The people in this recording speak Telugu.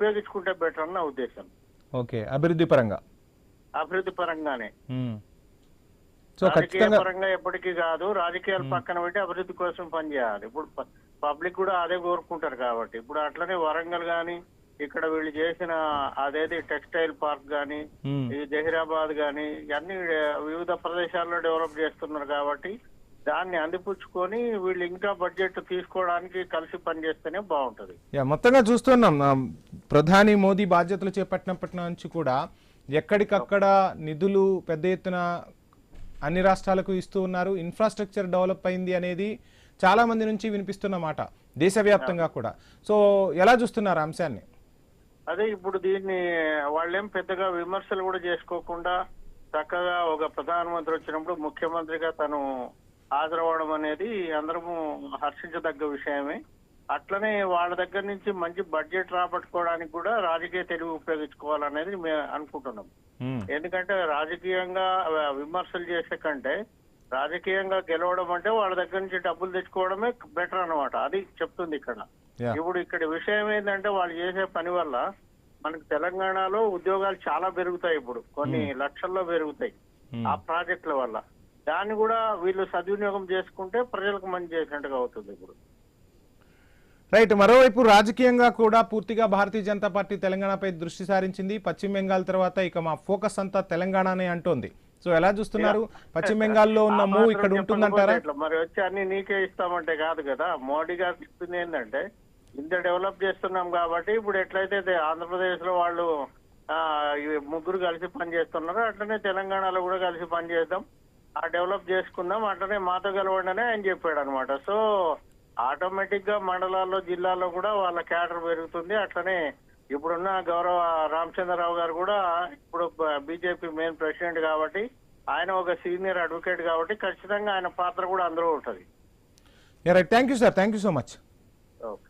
ఉపయోగించుకుంటే బెటర్ అని నా ఉద్దేశం. ఓకే, అభివృద్ధి పరంగానే. సో రాజకీయ పరంగా ఎప్పటికీ కాదు, రాజకీయాలు పక్కన పెట్టి అభివృద్ధి కోసం పనిచేయాలి. ఇప్పుడు పబ్లిక్ కూడా అదే కోరుకుంటారు కాబట్టి ఇప్పుడు అట్లనే వరంగల్ గాని, ఇక్కడ వీళ్ళు చేసిన అదేది టెక్స్టైల్ పార్క్ గాని, ఈ జహీరాబాద్ గాని, ఇవన్నీ వివిధ ప్రదేశాల్లో డెవలప్ చేస్తున్నారు కాబట్టి దాన్ని అందిపుచ్చుకొని వీళ్ళు ఇంకా బడ్జెట్ తీసుకోవడానికి కలిసి పనిచేస్తేనే బాగుంటది. మొత్తంగా చూస్తున్నాం ప్రధాని మోదీ బాధ్యతలు చేపట్టినప్పటి నుంచి కూడా ఎక్కడికక్కడ నిధులు పెద్ద ఎత్తున అన్ని రాష్ట్రాలకు ఇస్తూ ఉన్నారు. ఇన్ఫ్రాస్ట్రక్చర్ డెవలప్ అయింది అనేది చాలా మంది నుంచి వినిపిస్తున్న మాట దేశవ్యాప్తంగా కూడా. సో ఎలా చూస్తున్నారు అంశాన్ని? అదే ఇప్పుడు దీన్ని వాళ్ళేం పెద్దగా విమర్శలు కూడా చేసుకోకుండా చక్కగా ఒక ప్రధానమంత్రి వచ్చినప్పుడు ముఖ్యమంత్రిగా తను హాజరవ్వడం అనేది అందరము హర్షించదగ్గ విషయమే. అట్లనే వాళ్ళ దగ్గర నుంచి మంచి బడ్జెట్ రాబట్టుకోవడానికి కూడా రాజకీయ తెలివి ఉపయోగించుకోవాలనేది మేము అనుకుంటున్నాం. ఎందుకంటే రాజకీయంగా విమర్శలు చేసే కంటే రాజకీయంగా గెలవడం అంటే వాళ్ళ దగ్గర నుంచి డబ్బులు తెచ్చుకోవడమే బెటర్ అన్నమాట. అది చెప్తుంది ఇక్కడ. ఇప్పుడు ఇక్కడ విషయం ఏంటంటే వాళ్ళు చేసే పని వల్ల మనకు తెలంగాణలో ఉద్యోగాలు చాలా పెరుగుతాయి. ఇప్పుడు కొన్ని లక్షల్లో పెరుగుతాయి ఆ ప్రాజెక్టుల వల్ల. దాన్ని కూడా వీళ్ళు సద్వినియోగం చేసుకుంటే ప్రజలకు మంచి చేసినట్టుగా అవుతుంది. ఇప్పుడు రైట్. మరోవైపు రాజకీయంగా కూడా పూర్తిగా భారతీయ జనతా పార్టీ తెలంగాణపై దృష్టి సారించింది. పశ్చిమ బెంగాల్ తర్వాత ఇక మా ఫోకస్ అంతా తెలంగాణనే అంటోంది. సో ఎలా చూస్తున్నారు? పశ్చిమ బెంగాల్లో ఉన్న మూవ్ ఇక్కడ ఉంటుందంటారా? మరి వచ్చి అన్ని నీకే ఇస్తామంటే కాదు కదా. మోడీ గారు చెప్తుంది ఏంటంటే ఇంత డెవలప్ చేస్తున్నాం కాబట్టి ఇప్పుడు ఎట్లయితే ఆంధ్రప్రదేశ్ లో వాళ్ళు ముగ్గురు కలిసి పనిచేస్తున్నారో అట్లనే తెలంగాణలో కూడా కలిసి పనిచేద్దాం, ఆ డెవలప్ చేసుకుందాం, అట్లనే మాతో కలవండి అని చెప్పాడు అనమాట. సో ఆటోమేటిక్ గా మండలాల్లో జిల్లాల్లో కూడా వాళ్ళ క్యాడర్ పెరుగుతుంది. అట్లనే ఇప్పుడున్న గౌరవ రామచంద్రరావు గారు కూడా ఇప్పుడు బీజేపీ మెయిన్ ప్రెసిడెంట్ కాబట్టి ఆయన ఒక సీనియర్ అడ్వకేట్ కాబట్టి ఖచ్చితంగా ఆయన పాత్ర కూడా అందులో ఉంటుంది. Thank you sir, thank you so much. Okay.